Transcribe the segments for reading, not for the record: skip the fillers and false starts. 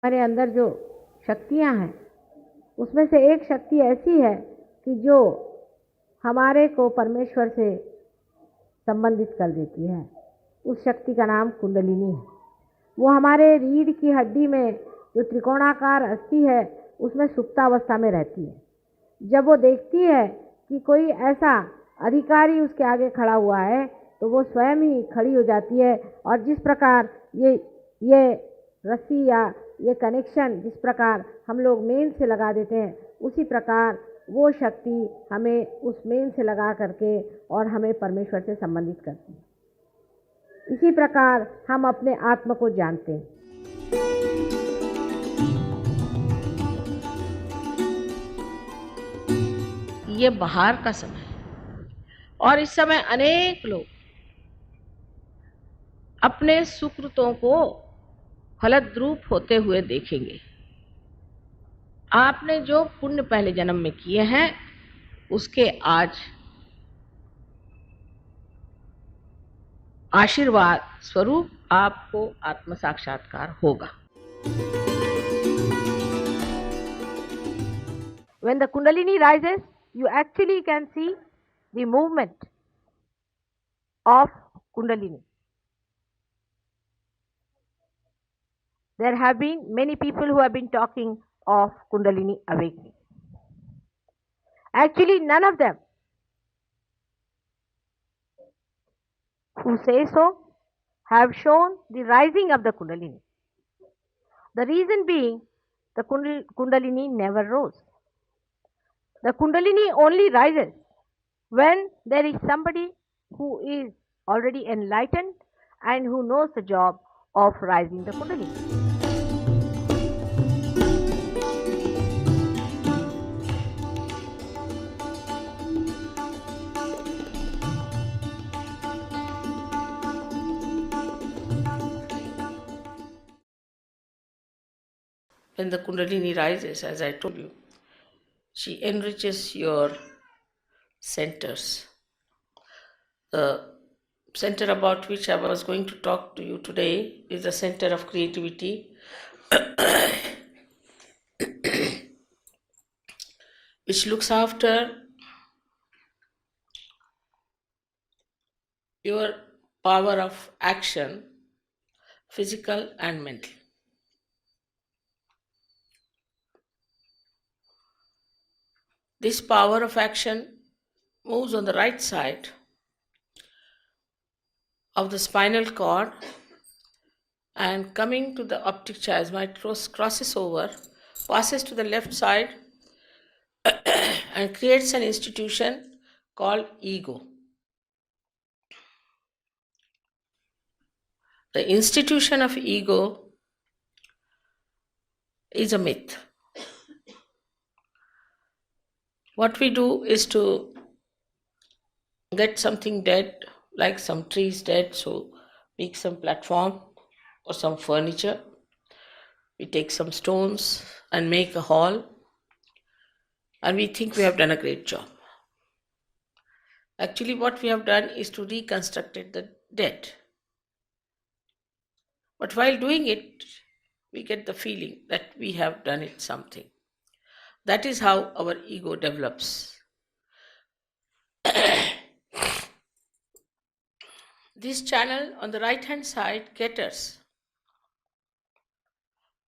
हमारे अंदर जो शक्तियाँ हैं उसमें से एक शक्ति ऐसी है कि जो हमारे को परमेश्वर से संबंधित कर देती है। उस शक्ति का नाम कुंडलिनी है। वो हमारे रीढ़ की हड्डी में जो त्रिकोणाकार अस्थि है उसमें सुप्तावस्था में रहती है। जब वो देखती है कि कोई ऐसा अधिकारी उसके आगे खड़ा हुआ है तो वो स्वयं ही खड़ी हो जाती है और जिस प्रकार ये रस्सी या ये कनेक्शन जिस प्रकार हम लोग मेन से लगा देते हैं उसी प्रकार वो शक्ति हमें उस मेन से लगा करके और हमें परमेश्वर से संबंधित करती है। इसी प्रकार हम अपने आत्मा को जानते हैं। ये बाहर का समय है और इस समय अनेक लोग अपने सुकृतों को फलद्रूप होते हुए देखेंगे। आपने जो पुण्य पहले जन्म में किए हैं उसके आज आशीर्वाद स्वरूप आपको आत्म साक्षात्कार होगा। When the Kundalini rises, you actually can see the movement of Kundalini. There have been many people who have been talking of Kundalini awakening. Actually, none of them who say so have shown the rising of the Kundalini. The reason being, the Kundalini never rose. The Kundalini only rises when there is somebody who is already enlightened and who knows the job of rising the Kundalini. When the Kundalini rises, as I told you, she enriches your centers. The center about which I was going to talk to you today is the center of creativity, which looks after your power of action, physical and mental. This power of action moves on the right side of the spinal cord and coming to the optic chiasma, it crosses over, passes to the left side and creates an institution called ego. The institution of ego is a myth. What we do is to get something dead, like some trees dead, so make some platform or some furniture. We take some stones and make a hall, and we think we have done a great job. Actually, what we have done is to reconstruct the dead. But while doing it, we get the feeling that we have done it something. That is how our ego develops. This channel on the right hand side caters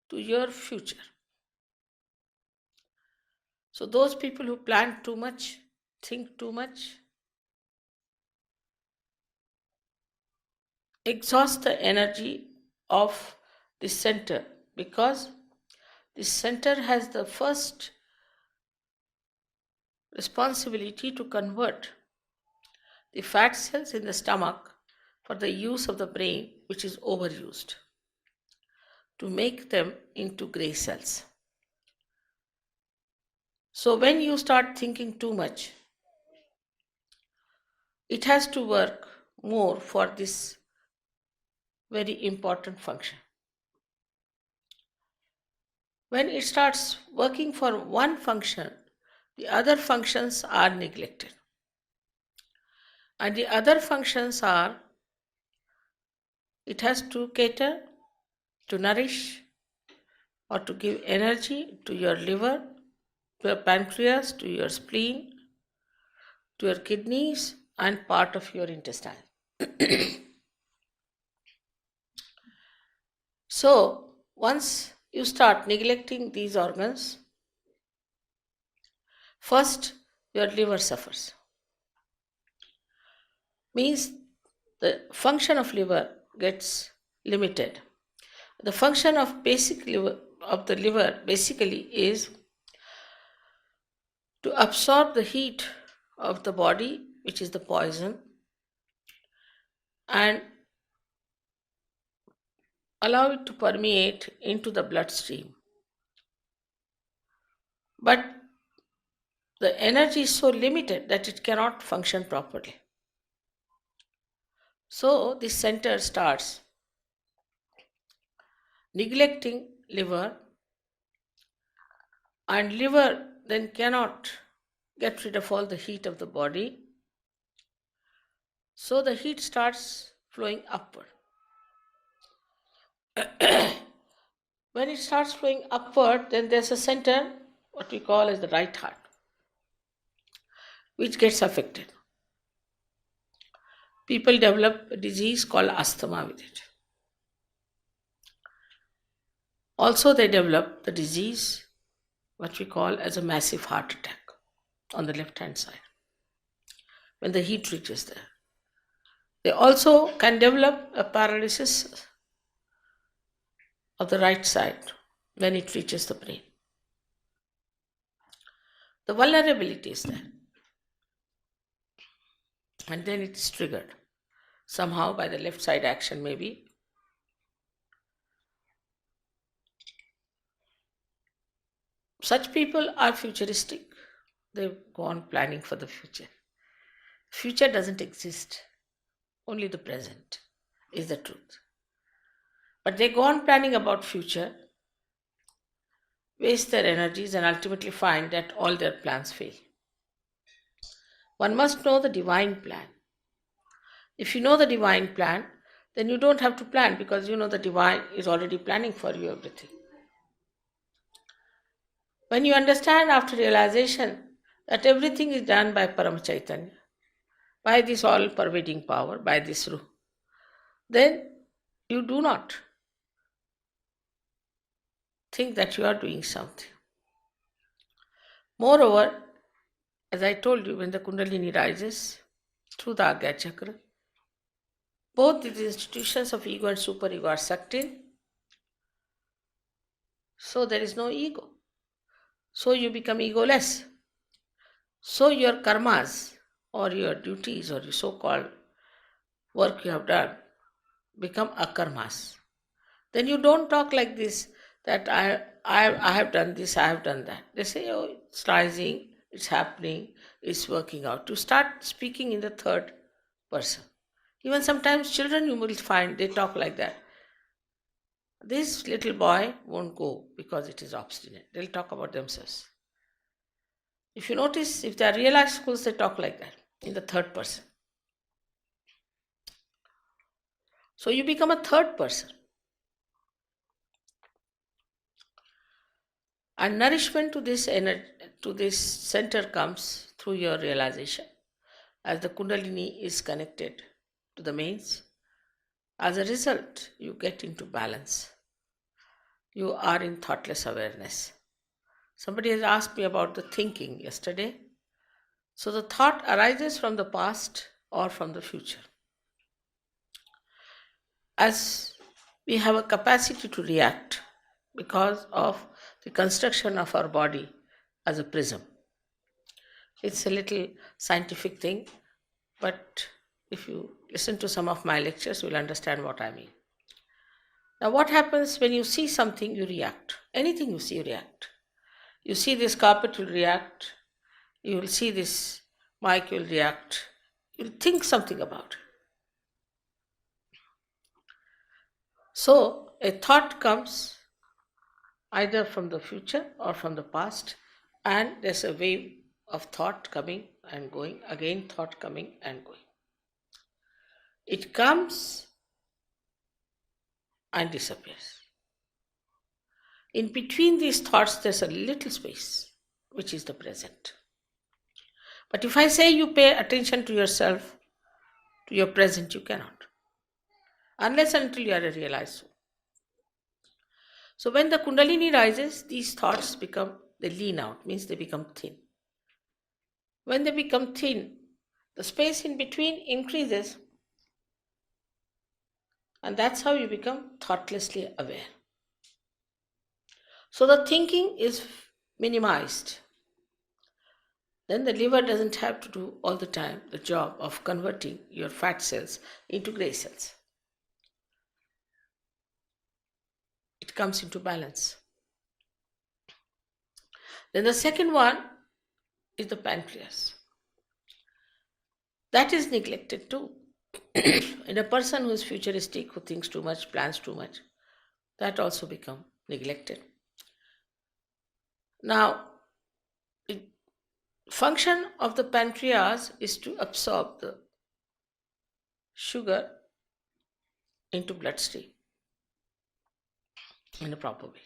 to your future. So those people who plan too much, think too much, exhaust the energy of this center, because this center has the first responsibility to convert the fat cells in the stomach for the use of the brain, which is overused, to make them into gray cells. So when you start thinking too much, it has to work more for this very important function. When it starts working for one function, the other functions are neglected. And the other functions are, it has to cater, to nourish or to give energy to your liver, to your pancreas, to your spleen, to your kidneys, and part of your intestine. So, once you start neglecting these organs, first your liver suffers. Means the function of liver gets limited. The function of the liver basically is to absorb the heat of the body, which is the poison, and allow it to permeate into the bloodstream. But the energy is so limited that it cannot function properly. So this center starts neglecting liver, and liver then cannot get rid of all the heat of the body. So the heat starts flowing upward. When it starts flowing upward, then there's a center, what we call as the right heart, which gets affected. People develop a disease called asthma with it. Also, they develop the disease, what we call as a massive heart attack on the left-hand side, when the heat reaches there. They also can develop a paralysis of the right side when it reaches the brain. The vulnerability is there. And then it is triggered somehow by the left side action, maybe. Such people are futuristic. They go on planning for the future. Future doesn't exist. Only the present is the truth. But they go on planning about future, waste their energies, and ultimately find that all their plans fail. One must know the divine plan. If you know the divine plan, then you don't have to plan, because you know the divine is already planning for you everything. When you understand after realization that everything is done by Param Chaitanya, by this all pervading power, by this Ruh, then you do not think that you are doing something. Moreover, as I told you, when the Kundalini rises through the Agya Chakra, both these institutions of ego and superego are sucked in, so there is no ego. So you become egoless. So your karmas or your duties or your so-called work you have done become akarmas. Then you don't talk like this, that I have done this, I have done that. They say, oh, it's rising, it's happening, it's working out. To start speaking in the third person. Even sometimes children you will find, they talk like that. This little boy won't go because it is obstinate. They'll talk about themselves. If you notice, if they are realized schools, they talk like that in the third person. So you become a third person. And nourishment to this energy, to this center comes through your realization. As the Kundalini is connected to the mains, as a result, you get into balance. You are in thoughtless awareness. Somebody has asked me about the thinking yesterday. So the thought arises from the past or from the future. As we have a capacity to react because of the construction of our body as a prism. It's a little scientific thing, but if you listen to some of my lectures, you'll understand what I mean. Now, what happens when you see something, you react. Anything you see, you react. You see this carpet, you'll react. You will see this mic, you'll react. You'll think something about it. So, a thought comes either from the future or from the past, and there's a wave of thought coming and going, again thought coming and going. It comes and disappears. In between these thoughts, there's a little space, which is the present. But if I say you pay attention to yourself, to your present, you cannot. Unless and until you are a realized soul. So when the Kundalini rises, these thoughts they lean out, means they become thin. When they become thin, the space in between increases, and that's how you become thoughtlessly aware. So the thinking is minimized. Then the liver doesn't have to do all the time the job of converting your fat cells into grey cells. It comes into balance. Then the second one is the pancreas. That is neglected too. In a person who is futuristic, who thinks too much, plans too much, that also becomes neglected. Now, the function of the pancreas is to absorb the sugar into bloodstream in a proper way.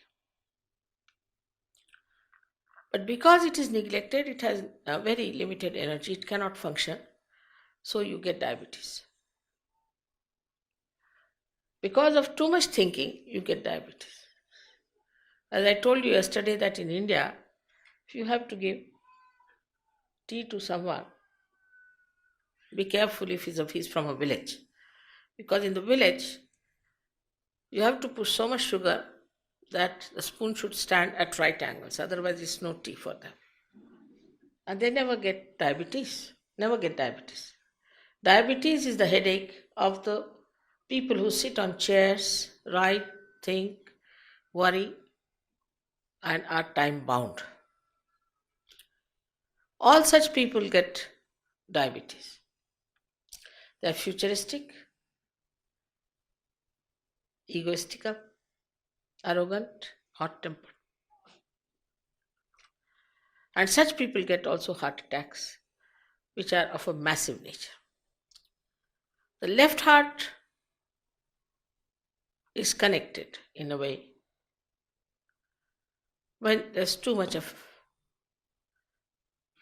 But because it is neglected, it has a very limited energy, it cannot function, so you get diabetes. Because of too much thinking, you get diabetes. As I told you yesterday that in India, if you have to give tea to someone, be careful if he's from a village. Because in the village, you have to put so much sugar that the spoon should stand at right angles, otherwise it's no tea for them. And they never get diabetes. Diabetes is the headache of the people who sit on chairs, write, think, worry, and are time bound. All such people get diabetes. They are futuristic, egoistical, arrogant, hot-tempered. And such people get also heart attacks, which are of a massive nature. The left heart is connected in a way. When there's too much of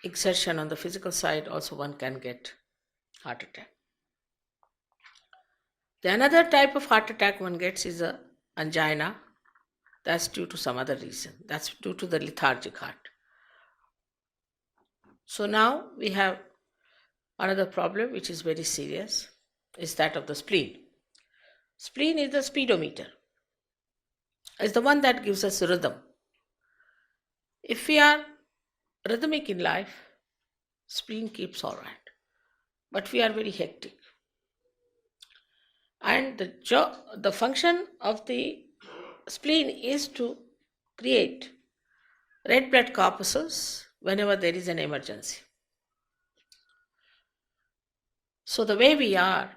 exertion on the physical side, also one can get heart attack. The another type of heart attack one gets is a angina. That's due to some other reason. That's due to the lethargic heart. So now we have another problem which is very serious, is that of the spleen. Spleen is the speedometer. It's the one that gives us rhythm. If we are rhythmic in life, spleen keeps all right. But we are very hectic. And the function of the spleen is to create red blood corpuscles whenever there is an emergency. So the way we are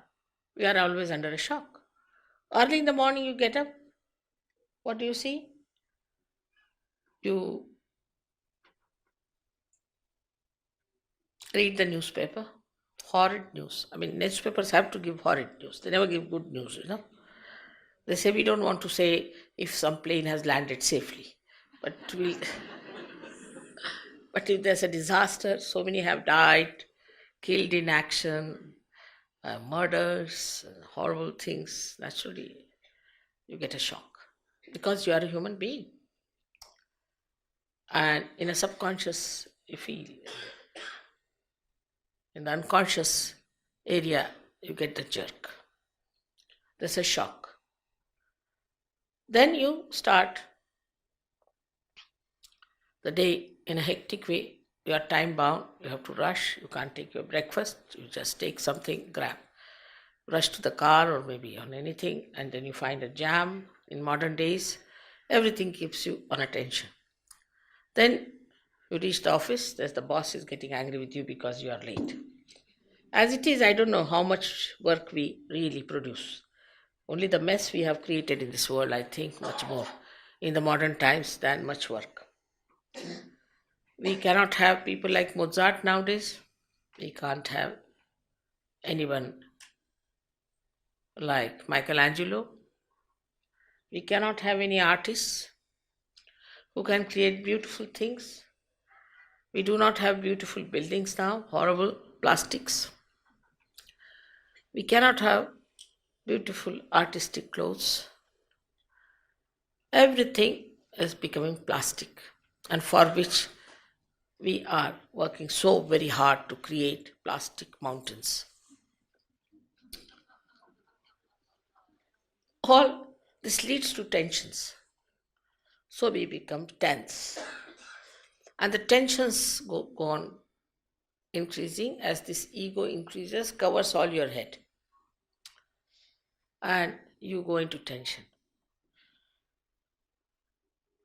always under a shock. Early in the morning you get up, what do you see? You read the newspaper, horrid news. I mean, newspapers have to give horrid news. They never give good news, They say we don't want to say if some plane has landed safely. But if there's a disaster, so many have died, killed in action, murders, horrible things, naturally you get a shock because you are a human being. And in a subconscious, you feel. In the unconscious area, you get the jerk. There's a shock. Then you start the day in a hectic way. You are time bound, you have to rush, you can't take your breakfast, you just take something, grab. Rush to the car or maybe on anything, and then you find a jam. In modern days, everything keeps you on attention. Then you reach the office, there's the boss is getting angry with you because you are late. As it is, I don't know how much work we really produce. Only the mess we have created in this world, I think, much more in the modern times than much work. We cannot have people like Mozart nowadays. We can't have anyone like Michelangelo. We cannot have any artists who can create beautiful things. We do not have beautiful buildings now, horrible plastics. We cannot have beautiful artistic clothes. Everything is becoming plastic, and for which we are working so very hard to create plastic mountains. All this leads to tensions. So we become tense. And the tensions go on increasing as this ego increases, covers all your head. And you go into tension.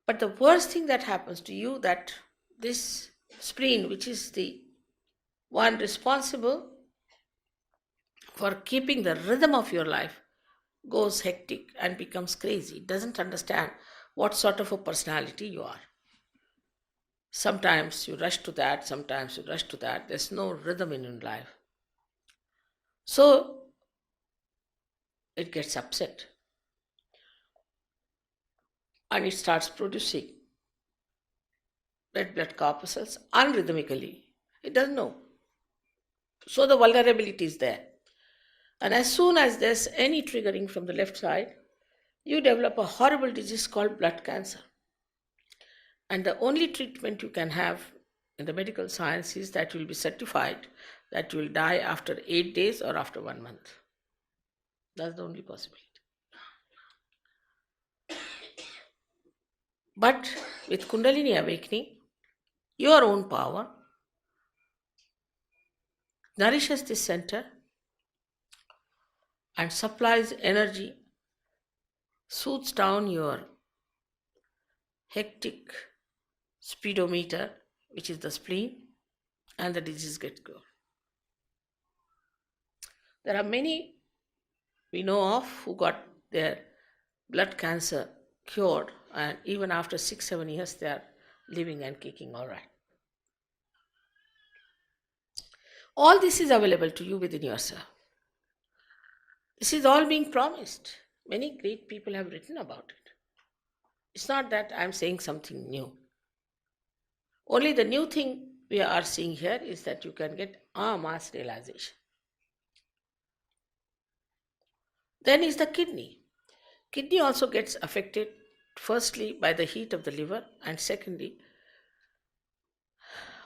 But the worst thing that happens to you, that this spleen, which is the one responsible for keeping the rhythm of your life, goes hectic and becomes crazy. It doesn't understand what sort of a personality you are. Sometimes you rush to that, sometimes you rush to that. There's no rhythm in your life. So it gets upset. And it starts producing red blood corpuscles unrhythmically. It doesn't know. So the vulnerability is there. And as soon as there's any triggering from the left side, you develop a horrible disease called blood cancer. And the only treatment you can have in the medical science is that you will be certified that you will die after 8 days or after 1 month. That's the only possibility. But with Kundalini awakening, your own power nourishes this center and supplies energy, soothes down your hectic speedometer, which is the spleen, and the disease gets cured. There are many we know of who got their blood cancer cured, and even after 6-7 years they are living and kicking all right. All this is available to you within yourself. This is all being promised. Many great people have written about it. It's not that I'm saying something new. Only the new thing we are seeing here is that you can get mass realization. Then is the kidney. Kidney also gets affected, firstly by the heat of the liver, and secondly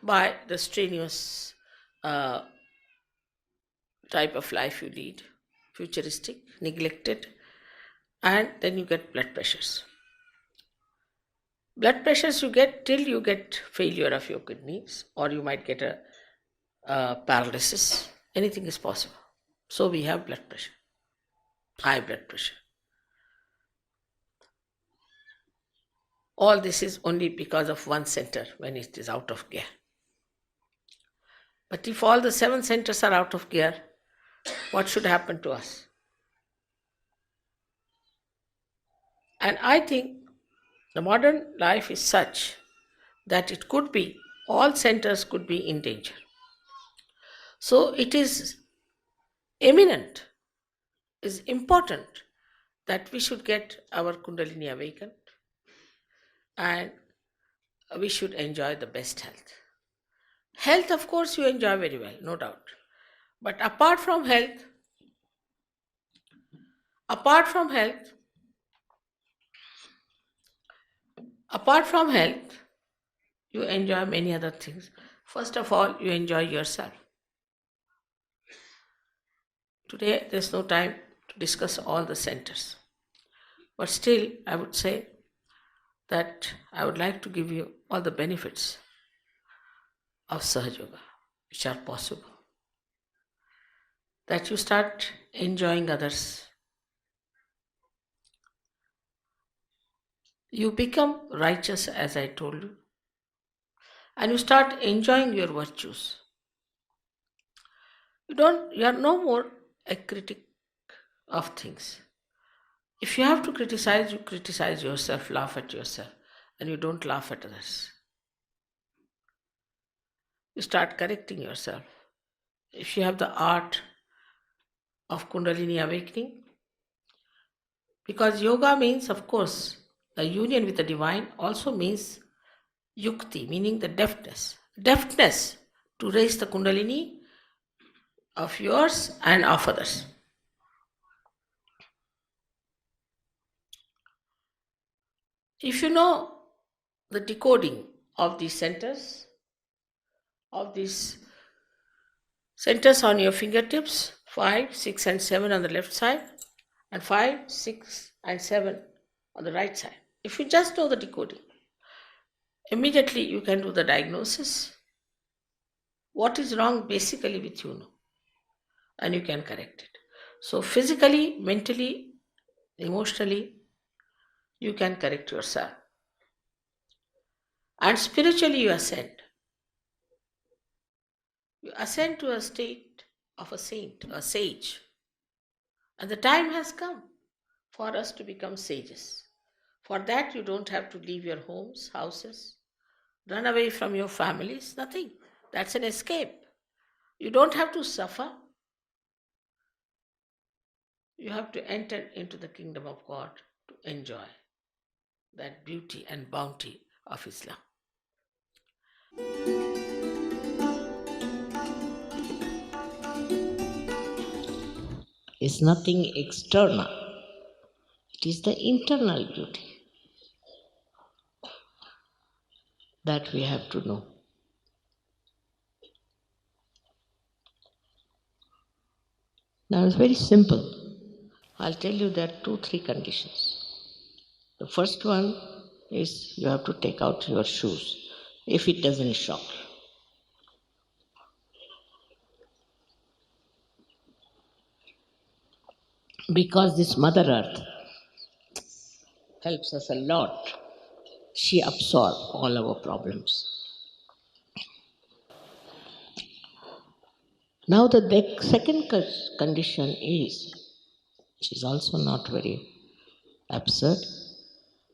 by the strenuous type of life you lead, futuristic, neglected, and then you get blood pressures. Blood pressures you get till you get failure of your kidneys, or you might get a paralysis. Anything is possible. So we have blood pressure, high blood pressure. All this is only because of one center when it is out of gear. But if all the 7 centers are out of gear, what should happen to us? And I think the modern life is such that it could be, all centers could be in danger. So it is eminent, is important that we should get our Kundalini awakened and we should enjoy the best health. Health, of course, you enjoy very well, no doubt. But apart from health, you enjoy many other things. First of all, you enjoy yourself. Today, there's no time to discuss all the centers. But still, I would say that I would like to give you all the benefits of Sahajayoga, which are possible. That you start enjoying others. You become righteous, as I told you, and you start enjoying your virtues. You are no more a critic of things. If you have to criticize, you criticize yourself, laugh at yourself, and you don't laugh at others. You start correcting yourself. If you have the art of Kundalini awakening, because yoga means, of course, the union with the divine also means yukti, meaning the deftness. Deftness to raise the kundalini of yours and of others. If you know the decoding of these centers on your fingertips, 5, 6, and 7 on the left side, and 5, 6, and 7 on the right side. If you just know the decoding, immediately you can do the diagnosis. What is wrong basically with you now? And you can correct it. So physically, mentally, emotionally, you can correct yourself. And spiritually you ascend. You ascend to a state of a saint, a sage. And the time has come for us to become sages. For that, you don't have to leave your homes, houses, run away from your families, nothing. That's an escape. You don't have to suffer. You have to enter into the kingdom of God to enjoy that beauty and bounty of Islam. It's nothing external. It is the internal beauty that we have to know. Now it's very simple. I'll tell you there are 2, 3 conditions. The first one is you have to take out your shoes if it doesn't shock. Because this Mother Earth helps us a lot. She absorbs all our problems. Now the second condition is, which is also not very absurd,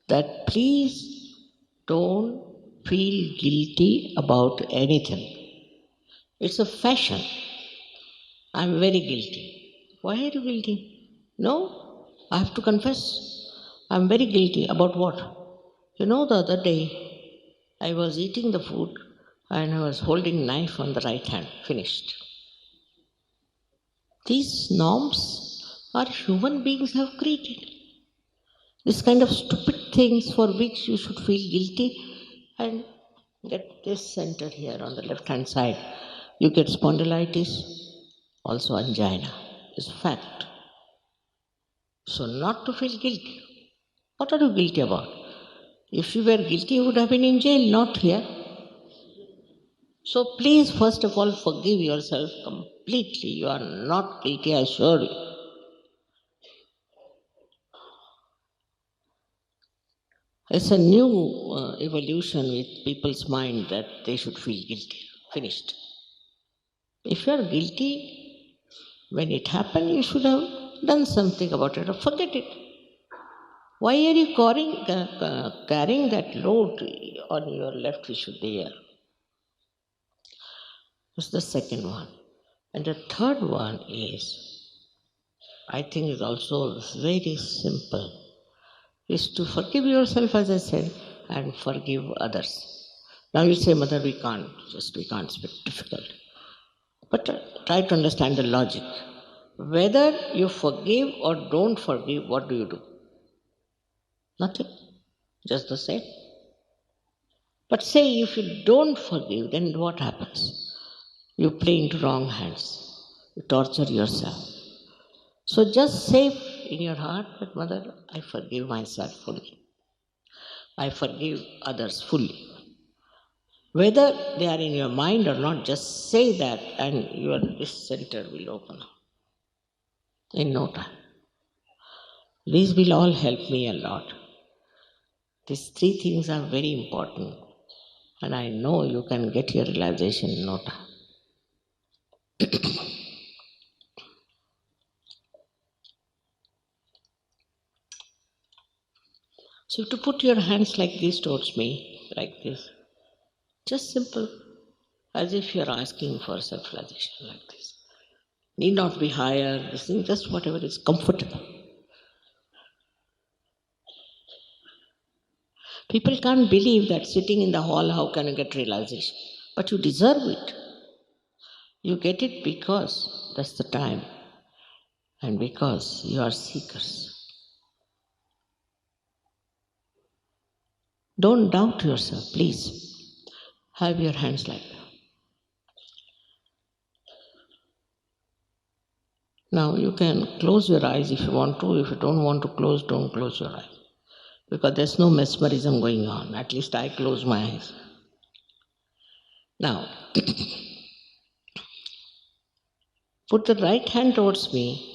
that please don't feel guilty about anything. It's a fashion. I'm very guilty. Why are you guilty? No, I have to confess. I'm very guilty. About what? You know, the other day I was eating the food and I was holding knife on the right hand. Finished. These norms are human beings have created. This kind of stupid things for which you should feel guilty, and get this center here on the left hand side. You get spondylitis, also angina. It's a fact. So not to feel guilty. What are you guilty about? If you were guilty, you would have been in jail, not here. So please, first of all, forgive yourself completely. You are not guilty, I assure you. It's a new evolution with people's mind that they should feel guilty. Finished. If you are guilty, when it happened, you should have done something about it or forget it. Why are you carrying that load on your left Vishuddha? That's the second one. And the third one is, I think is also very simple, is to forgive yourself, as I said, and forgive others. Now you say, Mother, we can't, it's a bit difficult. But try to understand the logic. Whether you forgive or don't forgive, what do you do? Nothing. Just the same. But say if you don't forgive, then what happens? You play into wrong hands. You torture yourself. So just say in your heart that, Mother, I forgive myself fully. I forgive others fully. Whether they are in your mind or not, just say that and this center will open up in no time. These will all help me a lot. These 3 things are very important, and I know you can get your realization in no time. So to put your hands like this towards me, like this, just simple, as if you're asking for self-realization like this. Need not be higher, this thing, just whatever is comfortable. People can't believe that sitting in the hall, how can you get realization? But you deserve it. You get it because that's the time and because you are seekers. Don't doubt yourself, please. Have your hands like that. Now you can close your eyes if you want to. If you don't want to close, don't close your eyes. Because there's no mesmerism going on. At least I close my eyes. Now, put the right hand towards me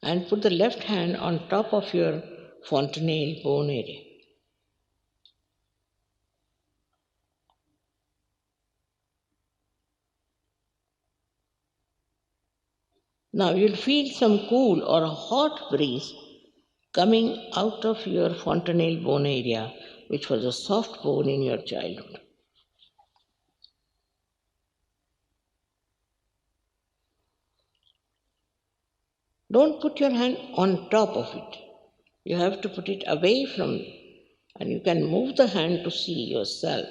and put the left hand on top of your fontanelle bone area. Now you'll feel some cool or a hot breeze coming out of your fontanelle bone area, which was a soft bone in your childhood. Don't put your hand on top of it. You have to put it away from you, and you can move the hand to see yourself.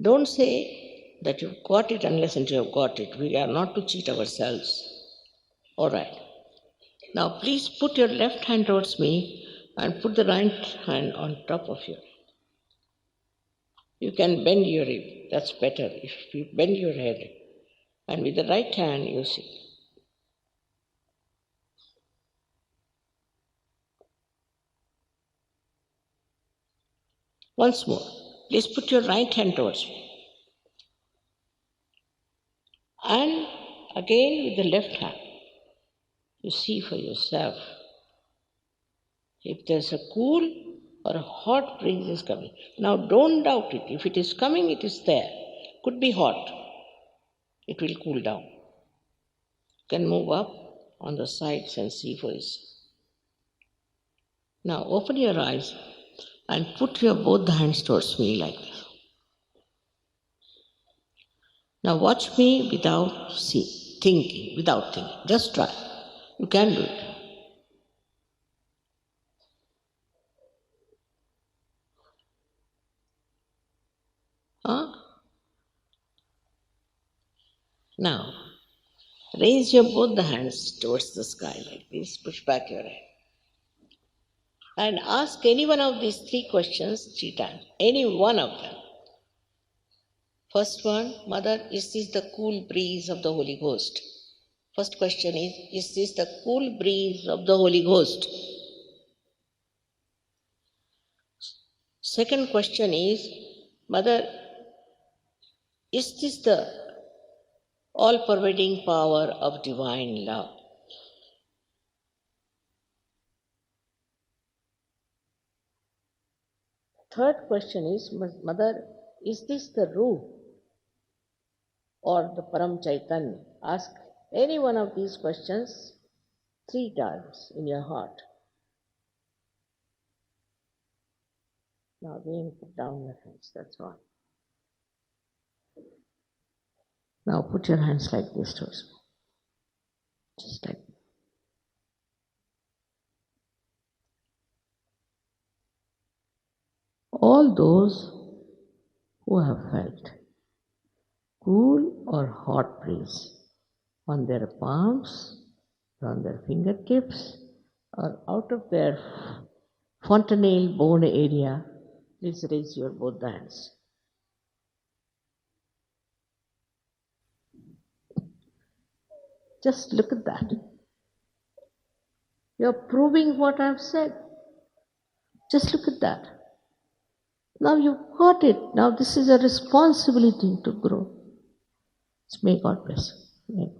Don't say that you've got it unless until you've got it. We are not to cheat ourselves. All right. Now please put your left hand towards me and put the right hand on top of you. You can bend your hip. That's better if you bend your head. And with the right hand you see. Once more, please put your right hand towards me. And again with the left hand, you see for yourself if there's a cool or a hot breeze is coming. Now don't doubt it. If it is coming, it is there. Could be hot. It will cool down. You can move up on the sides and see for yourself. Now open your eyes and put your both the hands towards me like this. Now watch me without thinking, without thinking. Just try. You can do it. Huh? Now, raise your both the hands towards the sky like this. Push back your head. And ask any one of these three questions 3 times. Any one of them. First one, Mother, is this the cool breeze of the Holy Ghost? First question is this the cool breeze of the Holy Ghost? Second question is, Mother, is this the all-pervading power of divine love? Third question is, Mother, is this the Ruh or the Param Chaitanya? Ask any one of these questions 3 times in your heart. Now again put down your hands, that's all. Now put your hands like this towards me. Just like that. All those who have felt cool or hot breeze on their palms, or on their fingertips, or out of their fontanelle bone area, please raise your both hands. Just look at that. You're proving what I've said. Just look at that. Now you've got it. Now this is a responsibility to grow. May God bless you.